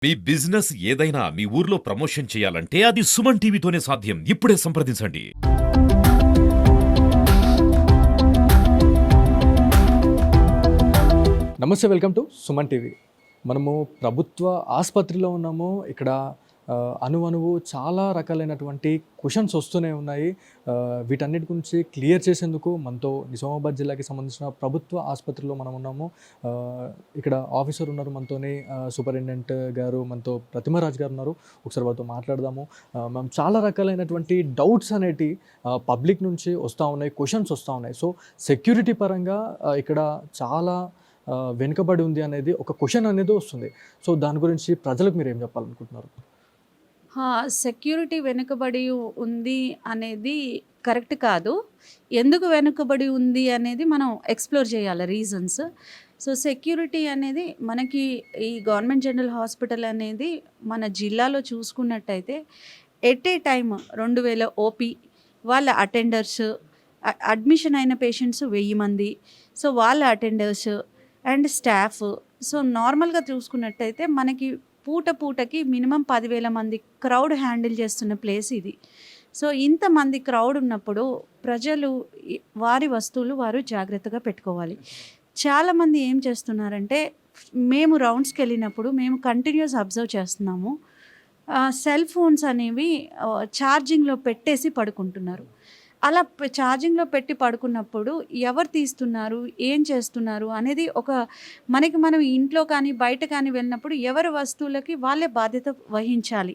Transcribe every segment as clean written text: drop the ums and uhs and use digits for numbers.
మీ business ఏదైనా మీ ఊర్లో promotion చేయాలంటే అది సుమన్ టీవీతోనే సాధ్యం. ఇప్పుడే సంప్రదించండి. నమస్తే, వెల్కమ్ టు సుమన్ టీవీ. మనము ప్రభుత్వ ఆసుపత్రిలో ఉన్నాము. ఇక్కడ అణువణువు చాలా రకాలైనటువంటి క్వశ్చన్స్ వస్తూనే ఉన్నాయి. వీటన్నిటి గురించి క్లియర్ చేసేందుకు మనతో నిజామాబాద్ జిల్లాకి సంబంధించిన ప్రభుత్వ ఆసుపత్రిలో మనం ఉన్నాము. ఇక్కడ ఆఫీసర్ ఉన్నారు మనతోనే, సూపరింటెండెంట్ గారు మనతో ప్రతిమరాజ్ గారు ఉన్నారు. ఒకసారి వాళ్ళతో మాట్లాడదాము. మనం చాలా రకాలైనటువంటి డౌట్స్ అనేటి పబ్లిక్ నుంచి వస్తూ ఉన్నాయి, క్వశ్చన్స్ వస్తూ ఉన్నాయి. సో సెక్యూరిటీ పరంగా ఇక్కడ చాలా వెనుకబడి ఉంది అనేది ఒక క్వశ్చన్ అనేది వస్తుంది. సో దాని గురించి ప్రజలకు మీరు ఏం చెప్పాలనుకుంటున్నారు? సెక్యూరిటీ వెనుకబడి ఉంది అనేది కరెక్ట్ కాదు. ఎందుకు వెనుకబడి ఉంది అనేది మనం ఎక్స్‌ప్లోర్ చేయాలి రీజన్స్. సో సెక్యూరిటీ అనేది మనకి ఈ గవర్నమెంట్ జనరల్ హాస్పిటల్ అనేది మన జిల్లాలో చూసుకున్నట్టయితే ఎట్ ఏ టైమ్ 2000 ఓపీ, వాళ్ళ అటెండర్స్, అడ్మిషన్ అయిన పేషెంట్స్ 1000 మంది. సో వాళ్ళ అటెండర్స్ అండ్ స్టాఫ్. సో నార్మల్గా చూసుకున్నట్టయితే మనకి పూటకి మినిమం 10,000 మంది క్రౌడ్ హ్యాండిల్ చేస్తున్న ప్లేస్ ఇది. సో ఇంతమంది క్రౌడ్ ఉన్నప్పుడు ప్రజలు వారి వస్తువులు వారు జాగ్రత్తగా పెట్టుకోవాలి. చాలామంది ఏం చేస్తున్నారంటే, మేము రౌండ్స్కి వెళ్ళినప్పుడు మేము కంటిన్యూస్ అబ్జర్వ్ చేస్తున్నాము, సెల్ ఫోన్స్ అనేవి ఛార్జింగ్లో పెట్టేసి పడుకుంటున్నారు. అలా ఛార్జింగ్లో పెట్టి పడుకున్నప్పుడు ఎవరు తీస్తున్నారు, ఏం చేస్తున్నారు అనేది మనం ఇంట్లో కానీ బయట కానీ వెళ్ళినప్పుడు ఎవరి వస్తువులకి వాళ్ళే బాధ్యత వహించాలి.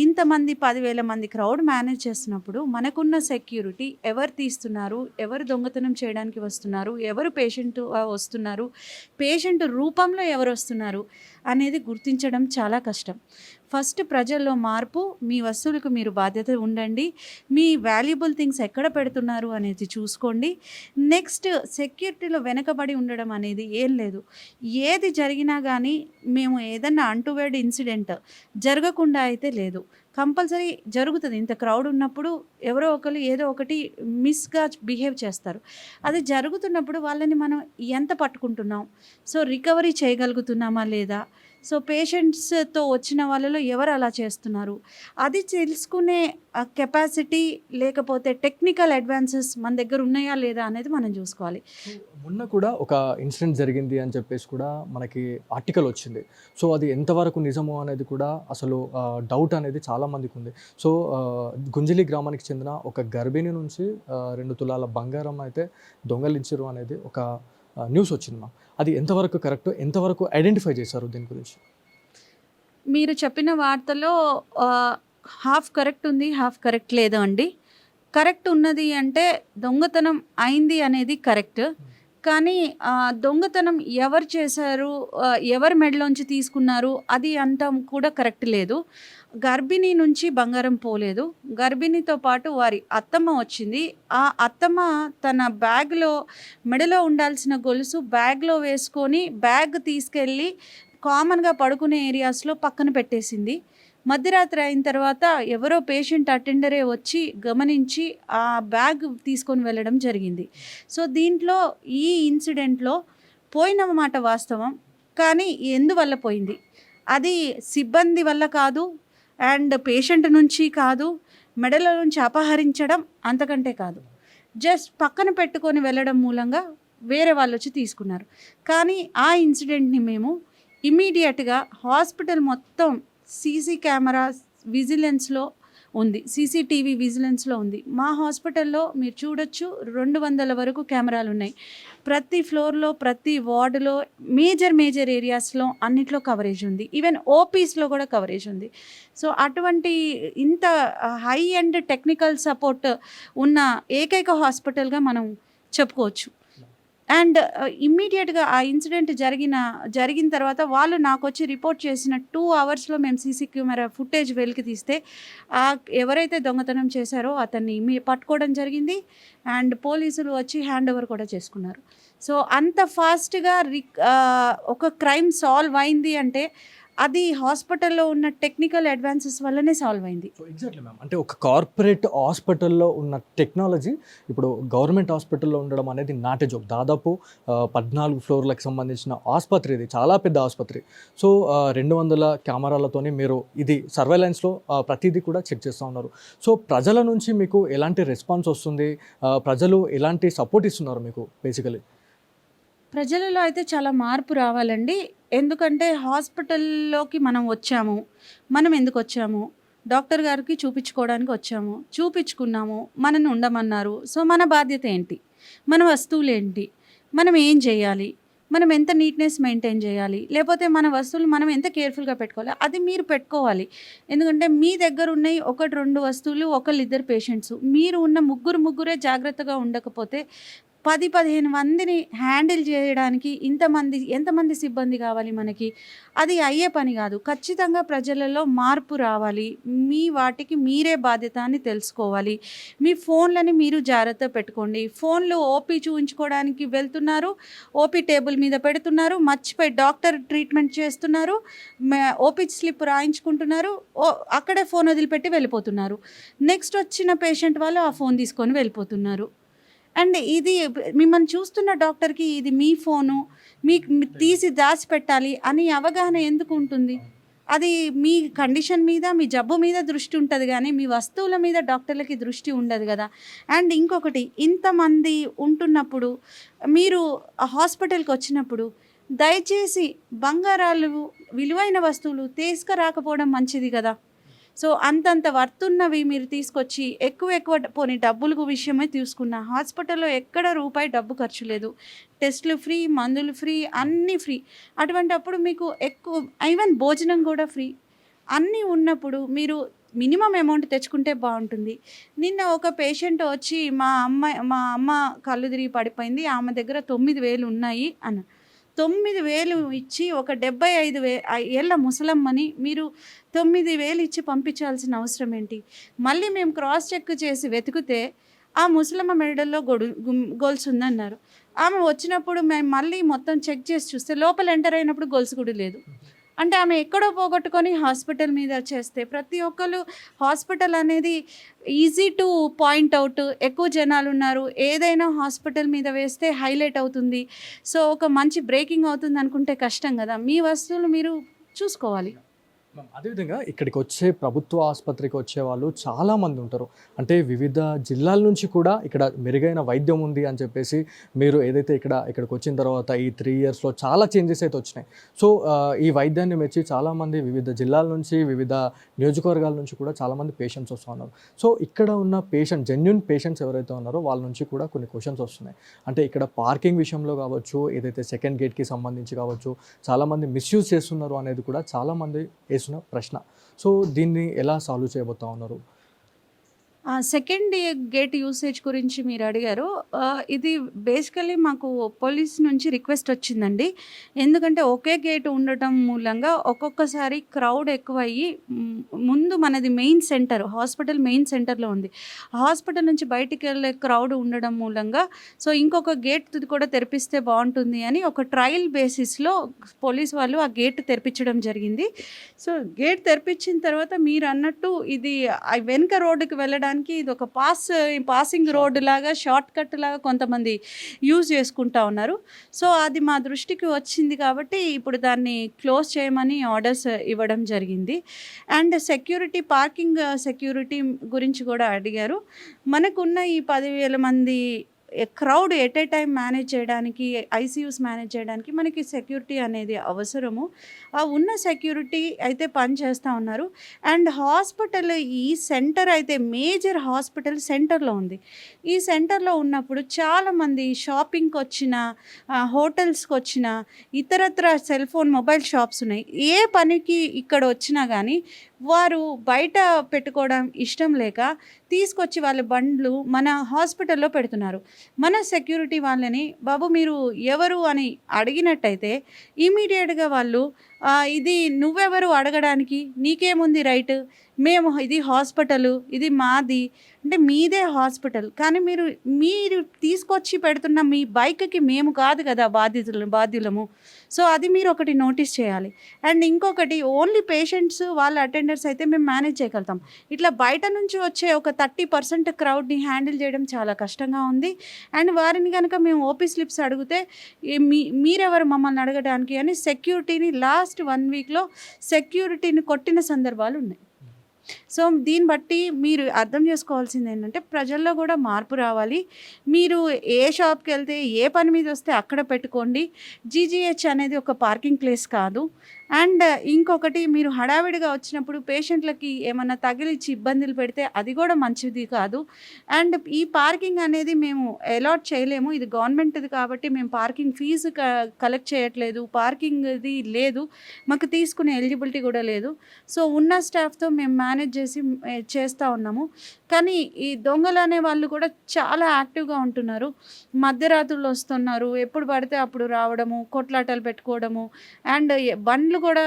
ఇంతమంది 10,000 మంది క్రౌడ్ మేనేజ్ చేస్తున్నప్పుడు మనకున్న సెక్యూరిటీ, ఎవరు తీస్తున్నారు, ఎవరు దొంగతనం చేయడానికి వస్తున్నారు, ఎవరు పేషెంట్ వస్తున్నారు, పేషెంట్ రూపంలో ఎవరు వస్తున్నారు అనేది గుర్తించడం చాలా కష్టం. ఫస్ట్ ప్రజల్లో మార్పు, మీ వస్తువులకు మీరు బాధ్యత ఉండండి, మీ వాల్యుబుల్ థింగ్స్ ఎక్కడ పెడుతున్నారు అనేది చూసుకోండి. నెక్స్ట్, సెక్యూరిటీలో వెనకబడి ఉండడం అనేది ఏం లేదు. ఏది జరిగినా కానీ మేము ఏదన్నా అంటువర్డ్ ఇన్సిడెంట్ జరగకుండా అయితే లేదు. కంపల్సరీ జరుగుతుంది. ఇంత క్రౌడ్ ఉన్నప్పుడు ఎవరో ఒకరు ఏదో ఒకటి మిస్గా బిహేవ్ చేస్తారు. అది జరుగుతున్నప్పుడు వాళ్ళని మనం ఎంత పట్టుకుంటున్నాం, సో రికవరీ చేయగలుగుతున్నామా లేదా, సో పేషెంట్స్తో వచ్చిన వాళ్ళలో ఎవరు అలా చేస్తున్నారు, అది తెలుసుకునే కెపాసిటీ లేకపోతే టెక్నికల్ అడ్వాన్సెస్ మన దగ్గర ఉన్నాయా లేదా అనేది మనం చూసుకోవాలి. మొన్న కూడా ఒక ఇన్సిడెంట్ జరిగింది అని చెప్పేసి కూడా మనకి ఆర్టికల్ వచ్చింది. సో అది ఎంతవరకు నిజమో అనేది కూడా అసలు డౌట్ అనేది చాలామందికి ఉంది. సో గుంజిలి గ్రామానికి చెందిన ఒక గర్భిణి నుంచి 2 తులాల బంగారం అయితే దొంగలించారు అనేది ఒక న్యూస్ వచ్చింది. అది ఎంతవరకు కరెక్ట్, ఎంతవరకు ఐడెంటిఫై చేశారు దీని గురించి? మీరు చెప్పిన వార్తలో హాఫ్ కరెక్ట్ ఉంది, హాఫ్ కరెక్ట్ లేదు అండి. కరెక్ట్ ఉన్నది అంటే దొంగతనం అయింది అనేది కరెక్ట్. కానీ దొంగతనం ఎవరు చేశారు, ఎవరి మెడలోంచి తీసుకున్నారు అది అంతా కూడా కరెక్ట్ లేదు. గర్భిణి నుంచి బంగారం పోలేదు. గర్భిణితో పాటు వారి అత్తమ్మ వచ్చింది. ఆ అత్తమ్మ తన బ్యాగ్లో మెడలో ఉండాల్సిన గొలుసు బ్యాగ్లో వేసుకొని బ్యాగ్ తీసుకెళ్ళి కామన్గా పడుకునే ఏరియాస్లో పక్కన పెట్టేసింది. మధ్యరాత్రి అయిన తర్వాత ఎవరో పేషెంట్ అటెండరే వచ్చి గమనించి ఆ బ్యాగ్ తీసుకొని వెళ్ళడం జరిగింది. సో దీంట్లో ఈ ఇన్సిడెంట్లో పోయిన మాట వాస్తవం, కానీ ఎందువల్ల పోయింది, అది సిబ్బంది వల్ల కాదు, అండ్ పేషెంట్ నుంచి కాదు, మెడల నుంచి అపహరించడం అంతకంటే కాదు. జస్ట్ పక్కన పెట్టుకొని వెళ్ళడం మూలంగా వేరే వాళ్ళు వచ్చి తీసుకున్నారు. కానీ ఆ ఇన్సిడెంట్ని మేము ఇమీడియట్గా హాస్పిటల్ మొత్తం సీసీ కెమెరా విజిలెన్స్లో ఉంది, సీసీటీవీ విజిలెన్స్లో ఉంది. మా హాస్పిటల్లో మీరు చూడొచ్చు 200 వరకు కెమెరాలు ఉన్నాయి. ప్రతి ఫ్లోర్లో, ప్రతి వార్డులో, మేజర్ ఏరియాస్లో అన్నిట్లో కవరేజ్ ఉంది. ఈవెన్ ఓపీస్లో కూడా కవరేజ్ ఉంది. సో అటువంటి ఇంత హై అండ్ టెక్నికల్ సపోర్ట్ ఉన్న ఏకైక హాస్పిటల్గా మనం చెప్పుకోవచ్చు. అండ్ ఇమ్మీడియట్గా ఆ ఇన్సిడెంట్ జరిగిన తర్వాత వాళ్ళు నాకు వచ్చి రిపోర్ట్ చేసిన 2 అవర్స్లో మేము సీసీ కెమెరా ఫుటేజ్ వెలికి తీస్తే ఎవరైతే దొంగతనం చేశారో అతన్ని పట్టుకోవడం జరిగింది. అండ్ పోలీసులు వచ్చి హ్యాండ్ ఓవర్ కూడా చేసుకున్నారు. సో అంత ఫాస్ట్గా ఒక క్రైమ్ సాల్వ్ అయింది అంటే అది హాస్పిటల్లో ఉన్న టెక్నికల్ అడ్వాన్సెస్ వల్లనే సాల్వ్ అయింది. సో ఎగ్జాక్ట్లీ మ్యామ్, అంటే ఒక కార్పొరేట్ హాస్పిటల్లో ఉన్న టెక్నాలజీ ఇప్పుడు గవర్నమెంట్ హాస్పిటల్లో ఉండడం అనేది నాటే జోక్. దాదాపు 14 ఫ్లోర్లకు సంబంధించిన ఆసుపత్రి, ఇది చాలా పెద్ద ఆసుపత్రి. సో 200 కెమెరాలతోని మీరు ఇది సర్వేలెన్స్లో ప్రతిదీ కూడా చెక్ చేస్తూ ఉన్నారు. సో ప్రజల నుంచి మీకు ఎలాంటి రెస్పాన్స్ వస్తుంది, ప్రజలు ఎలాంటి సపోర్ట్ ఇస్తున్నారు మీకు బేసికలీ? ప్రజలలో అయితే చాలా మార్పు రావాలండి. ఎందుకంటే హాస్పిటల్లోకి మనం వచ్చాము, మనం ఎందుకు వచ్చాము, డాక్టర్ గారికి చూపించుకోవడానికి వచ్చాము, చూపించుకున్నాము, మనని ఉండమన్నారు. సో మన బాధ్యత ఏంటి, మన వస్తువులు ఏంటి, మనం ఏం చేయాలి, మనం ఎంత నీట్నెస్ మెయింటైన్ చేయాలి, లేకపోతే మన వస్తువులు మనం ఎంత కేర్ఫుల్గా పెట్టుకోవాలి, అది మీరు పెట్టుకోవాలి. ఎందుకంటే మీ దగ్గర ఉన్నాయి 1-2 వస్తువులు, 1-2 పేషెంట్స్, మీరు ఉన్న ముగ్గురే జాగ్రత్తగా ఉండకపోతే 10-15 మందిని హ్యాండిల్ చేయడానికి ఎంతమంది సిబ్బంది కావాలి మనకి? అది అయ్యే పని కాదు. ఖచ్చితంగా ప్రజలలో మార్పు రావాలి. మీ వాటికి మీరే బాధ్యత అని తెలుసుకోవాలి. మీ ఫోన్లని మీరు జాగ్రత్త పెట్టుకోండి. ఫోన్లు ఓపీ చూపించుకోవడానికి వెళ్తున్నారు, ఓపీ టేబుల్ మీద పెడుతున్నారు, మర్చిపోయి డాక్టర్ ట్రీట్మెంట్ చేస్తున్నారు, ఓపీ స్లిప్ రాయించుకుంటున్నారు, అక్కడే ఫోన్ వదిలిపెట్టి వెళ్ళిపోతున్నారు. నెక్స్ట్ వచ్చిన పేషెంట్ వాళ్ళు ఆ ఫోన్ తీసుకొని వెళ్ళిపోతున్నారు. అండ్ ఇది మిమ్మల్ని చూస్తున్న డాక్టర్కి ఇది మీ ఫోను, మీకు తీసి దాచిపెట్టాలి అని అవగాహన ఎందుకు ఉంటుంది? అది మీ కండిషన్ మీద, మీ జబ్బు మీద దృష్టి ఉంటుంది కానీ మీ వస్తువుల మీద డాక్టర్లకి దృష్టి ఉండదు కదా. అండ్ ఇంకొకటి, ఇంతమంది ఉంటున్నప్పుడు మీరు హాస్పిటల్కి వచ్చినప్పుడు దయచేసి బంగారాలు, విలువైన వస్తువులు తీసుకురాకపోవడం మంచిది కదా. సో అంతంత వర్తున్నవి మీరు తీసుకొచ్చి ఎక్కువ పోనీ డబ్బులకు విషయమే తీసుకున్న హాస్పిటల్లో ఎక్కడ రూపాయి డబ్బు ఖర్చు లేదు, టెస్టులు ఫ్రీ, మందులు ఫ్రీ, అన్నీ ఫ్రీ. అటువంటప్పుడు మీకు ఈవెన్ భోజనం కూడా ఫ్రీ. అన్నీ ఉన్నప్పుడు మీరు మినిమం అమౌంట్ తెచ్చుకుంటే బాగుంటుంది. నిన్న ఒక పేషెంట్ వచ్చి మా అమ్మ కళ్ళు తిరిగి పడిపోయింది, ఆమె దగ్గర 9,000 ఉన్నాయి అన్న. 9,000 ఇచ్చి ఒక 75 ఏళ్ళ ముసలమ్మని మీరు 9,000 ఇచ్చి పంపించాల్సిన అవసరం ఏంటి? మళ్ళీ మేము క్రాస్ చెక్ చేసి వెతికితే ఆ ముసలమ్మ మెడల్లో గొలుసు ఉందన్నారు. ఆమె వచ్చినప్పుడు మేము మళ్ళీ మొత్తం చెక్ చేసి చూస్తే లోపల ఎంటర్ అయినప్పుడు గొలుసు కూడా లేదు. అంటే ఆమె ఎక్కడో పోగొట్టుకొని హాస్పిటల్ మీద చేస్తే, ప్రతి ఒక్కరు హాస్పిటల్ అనేది ఈజీ టు పాయింట్ అవుట్, ఎక్కువ జనాలు ఉన్నారు, ఏదైనా హాస్పిటల్ మీద వేస్తే హైలైట్ అవుతుంది, సో ఒక మంచి బ్రేకింగ్ అవుతుంది అనుకుంటే కష్టం కదా. మీ వస్తువులు మీరు చూసుకోవాలి. అదేవిధంగా ఇక్కడికి వచ్చే ప్రభుత్వ ఆసుపత్రికి వచ్చే వాళ్ళు చాలామంది ఉంటారు. అంటే వివిధ జిల్లాల నుంచి కూడా ఇక్కడ మెరుగైన వైద్యం ఉంది అని చెప్పేసి మీరు ఏదైతే ఇక్కడికి వచ్చిన తర్వాత ఈ 3 ఇయర్స్లో చాలా చేంజెస్ అయితే వచ్చినాయి. సో ఈ వైద్యాన్ని మెచ్చి చాలామంది వివిధ జిల్లాల నుంచి, వివిధ నియోజకవర్గాల నుంచి కూడా చాలామంది పేషెంట్స్ వస్తూ ఉన్నారు. సో ఇక్కడ ఉన్న జెన్యున్ పేషెంట్స్ ఎవరైతే ఉన్నారో వాళ్ళ నుంచి కూడా కొన్ని క్వశ్చన్స్ వస్తున్నాయి. అంటే ఇక్కడ పార్కింగ్ విషయంలో కావచ్చు, ఏదైతే సెకండ్ గేట్కి సంబంధించి కావచ్చు, చాలామంది మిస్యూజ్ చేస్తున్నారు అనేది కూడా చాలామంది ప్రశ్న. సో దీన్ని ఎలా సాల్వ్ చేయబోతా ఉన్నారు? సెకండ్ గేట్ యూసేజ్ గురించి మీరు అడిగారు. ఇది బేసికలీ మాకు పోలీస్ నుంచి రిక్వెస్ట్ వచ్చిందండి. ఎందుకంటే ఒకే గేట్ ఉండటం మూలంగా ఒక్కొక్కసారి క్రౌడ్ ఎక్కువయ్యి, ముందు మనది మెయిన్ సెంటర్, హాస్పిటల్ మెయిన్ సెంటర్లో ఉంది, హాస్పిటల్ నుంచి బయటికి వెళ్ళే క్రౌడ్ ఉండడం మూలంగా సో ఇంకొక గేట్ కూడా తెరిపిస్తే బాగుంటుంది అని ఒక ట్రయల్ బేసిస్లో పోలీస్ వాళ్ళు ఆ గేట్ తెరిపించడం జరిగింది. సో గేట్ తెరిపించిన తర్వాత మీరు అన్నట్టు ఇది వెనుక రోడ్డుకి వెళ్ళడానికి ఇది ఒక పాసింగ్ రోడ్ లాగా, షార్ట్ కట్ లాగా కొంతమంది యూజ్ చేసుకుంటా ఉన్నారు. సో అది మా దృష్టికి వచ్చింది కాబట్టి ఇప్పుడు దాన్ని క్లోజ్ చేయమని ఆర్డర్స్ ఇవ్వడం జరిగింది. అండ్ పార్కింగ్ సెక్యూరిటీ గురించి కూడా అడిగారు. మనకున్న ఈ 10,000 మంది crowd at a time manage చేయడానికి, ఐసీయూస్ మేనేజ్ చేయడానికి మనకి సెక్యూరిటీ అనేది అవసరము. ఆ ఉన్న సెక్యూరిటీ అయితే పని చేస్తూ ఉన్నారు. అండ్ హాస్పిటల్, ఈ సెంటర్ అయితే మేజర్ హాస్పిటల్ సెంటర్లో ఉంది. ఈ సెంటర్లో ఉన్నప్పుడు చాలామంది షాపింగ్కి వచ్చిన, హోటల్స్కి వచ్చిన, ఇతరత్ర సెల్ ఫోన్ మొబైల్ షాప్స్ ఉన్నాయి. ఏ పనికి ఇక్కడ వచ్చినా కానీ వారు బయట పెట్టుకోవడం ఇష్టం లేక తీసుకొచ్చి వాళ్ళ బండ్లు మన హాస్పిటల్లో పెడుతున్నారు. మన సెక్యూరిటీ వాళ్ళని బాబు మీరు ఎవరు అని అడిగినట్టయితే ఇమీడియట్గా వాళ్ళు ఇది నువ్వెవరు అడగడానికి, నీకేముంది రైట్, మేము ఇది హాస్పిటల్, ఇది మాది అంటే మీదే హాస్పిటల్, కానీ మీరు తీసుకొచ్చి పెడుతున్న మీ బైక్కి మేము కాదు కదా బాధ్యులము. సో అది మీరు ఒకటి నోటీస్ చేయాలి. అండ్ ఇంకొకటి, ఓన్లీ పేషెంట్స్ వాళ్ళ అటెండర్స్ అయితే మేము మేనేజ్ చేయగలుగుతాం. ఇట్లా బయట నుంచి వచ్చే ఒక 30% క్రౌడ్ని హ్యాండిల్ చేయడం చాలా కష్టంగా ఉంది. అండ్ వారిని కనుక మేము ఓపీ స్లిప్స్ అడిగితే మీరెవరు మమ్మల్ని అడగడానికి అని సెక్యూరిటీని లాస్ట్ 1 వీక్లో సెక్యూరిటీని కొట్టిన సందర్భాలు ఉన్నాయి. సో దీన్ని బట్టి మీరు అర్థం చేసుకోవాల్సింది ఏంటంటే, ప్రజల్లో కూడా మార్పు రావాలి. మీరు ఏ షాప్కి వెళ్తే, ఏ పని మీద వస్తే అక్కడ పెట్టుకోండి. జీజీహెచ్ అనేది ఒక పార్కింగ్ ప్లేస్ కాదు. అండ్ ఇంకొకటి, మీరు హడావిడిగా వచ్చినప్పుడు పేషెంట్లకి ఏమన్నా తగిలిచ్చి ఇబ్బందులు పెడితే అది కూడా మంచిది కాదు. అండ్ ఈ పార్కింగ్ అనేది మేము అలాట్ చేయలేము, ఇది గవర్నమెంట్ది కాబట్టి మేము పార్కింగ్ ఫీజు కలెక్ట్ చేయట్లేదు, పార్కింగ్ది లేదు, మాకు తీసుకునే ఎలిజిబిలిటీ కూడా లేదు. సో ఉన్న స్టాఫ్తో మేము మేనేజ్ చేస్తూ ఉన్నాము. కానీ ఈ దొంగలు అనే వాళ్ళు కూడా చాలా యాక్టివ్గా ఉంటున్నారు. మధ్యరాత్రులు వస్తున్నారు, ఎప్పుడు పడితే అప్పుడు రావడము, కొట్లాటలు పెట్టుకోవడము, అండ్ బండ్లు కూడా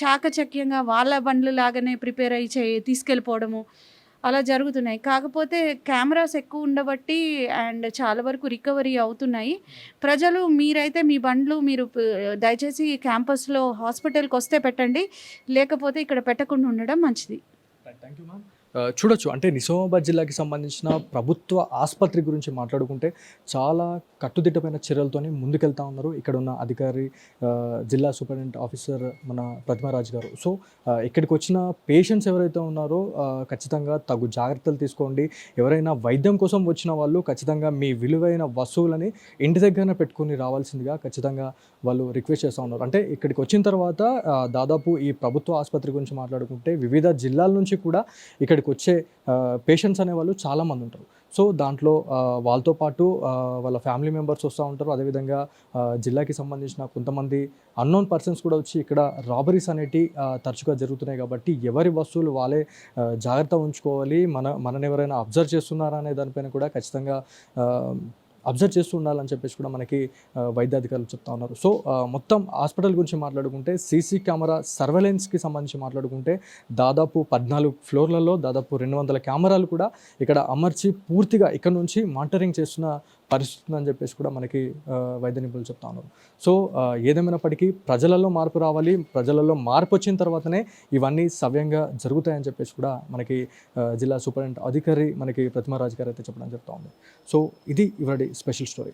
చాకచక్యంగా వాళ్ళ బండ్లు లాగానే ప్రిపేర్ అయ్యి తీసుకెళ్ళిపోవడము అలా జరుగుతున్నాయి. కాకపోతే కెమెరాస్ ఎక్కువ ఉండబట్టి అండ్ చాలా వరకు రికవరీ అవుతున్నాయి. ప్రజలు మీరైతే మీ బండ్లు మీరు దయచేసి క్యాంపస్లో హాస్పిటల్కి వస్తే పెట్టండి, లేకపోతే ఇక్కడ పెట్టకుండా ఉండడం మంచిది. Thank you ma'am. చూడొచ్చు, అంటే నిజామాబాద్ జిల్లాకి సంబంధించిన ప్రభుత్వ ఆసుపత్రి గురించి మాట్లాడుకుంటే చాలా కట్టుదిట్టమైన చర్యలతోని ముందుకెళ్తా ఉన్నారు ఇక్కడ ఉన్న అధికారి, జిల్లా సూపరింటెండెంట్ ఆఫీసర్ మన ప్రతిమారాజ్ గారు. సో ఇక్కడికి వచ్చిన పేషెంట్స్ ఎవరైతే ఉన్నారో ఖచ్చితంగా తగు జాగ్రత్తలు తీసుకోండి. ఎవరైనా వైద్యం కోసం వచ్చిన వాళ్ళు ఖచ్చితంగా మీ విలువైన వస్తువులని ఇంటి దగ్గరనే పెట్టుకొని రావాల్సిందిగా ఖచ్చితంగా వాళ్ళు రిక్వెస్ట్ చేస్తూ ఉన్నారు. అంటే ఇక్కడికి వచ్చిన తర్వాత దాదాపు ఈ ప్రభుత్వ ఆసుపత్రి గురించి మాట్లాడుకుంటే వివిధ జిల్లాల నుంచి కూడా ఇక్కడికి వచ్చే పేషెంట్స్ అనేవాళ్ళు చాలామంది ఉంటారు. సో దాంట్లో వాళ్ళతో పాటు వాళ్ళ ఫ్యామిలీ మెంబర్స్ వస్తూ ఉంటారు. అదేవిధంగా జిల్లాకి సంబంధించిన కొంతమంది అన్నోన్ పర్సన్స్ కూడా వచ్చి ఇక్కడ రాబరీస్ అనేటివి తరచుగా జరుగుతున్నాయి. కాబట్టి ఎవరి వస్తువులు వాళ్ళే జాగ్రత్త ఉంచుకోవాలి. మనని ఎవరైనా అబ్జర్వ్ చేస్తున్నారా అనే దానిపైన కూడా ఖచ్చితంగా అబ్జర్వ్ చేస్తూ ఉండాలని చెప్పేసి కూడా మనకి వైద్యాధికారులు చెప్తా ఉన్నారు. సో మొత్తం హాస్పిటల్ గురించి మాట్లాడుకుంటే సీసీ కెమెరా సర్వేలెన్స్కి సంబంధించి మాట్లాడుకుంటే దాదాపు 14 ఫ్లోర్లలో దాదాపు 200 కెమెరాలు కూడా ఇక్కడ అమర్చి పూర్తిగా ఇక్కడ నుంచి మానిటరింగ్ చేస్తున్న పరిస్థితి అని చెప్పేసి కూడా మనకి వైద్య నిపుణులు చెప్తా ఉన్నారు. సో ఏదేమైనప్పటికీ ప్రజలలో మార్పు రావాలి, ప్రజలలో మార్పు వచ్చిన తర్వాతనే ఇవన్నీ సవ్యంగా జరుగుతాయని చెప్పేసి కూడా మనకి జిల్లా సూపరింటెండెంట్ అధికారి మనకి ప్రతిమారాజ్ గారు అయితే చెప్తా ఉంది. సో ఇది ఇవాళ స్పెషల్ స్టోరీ.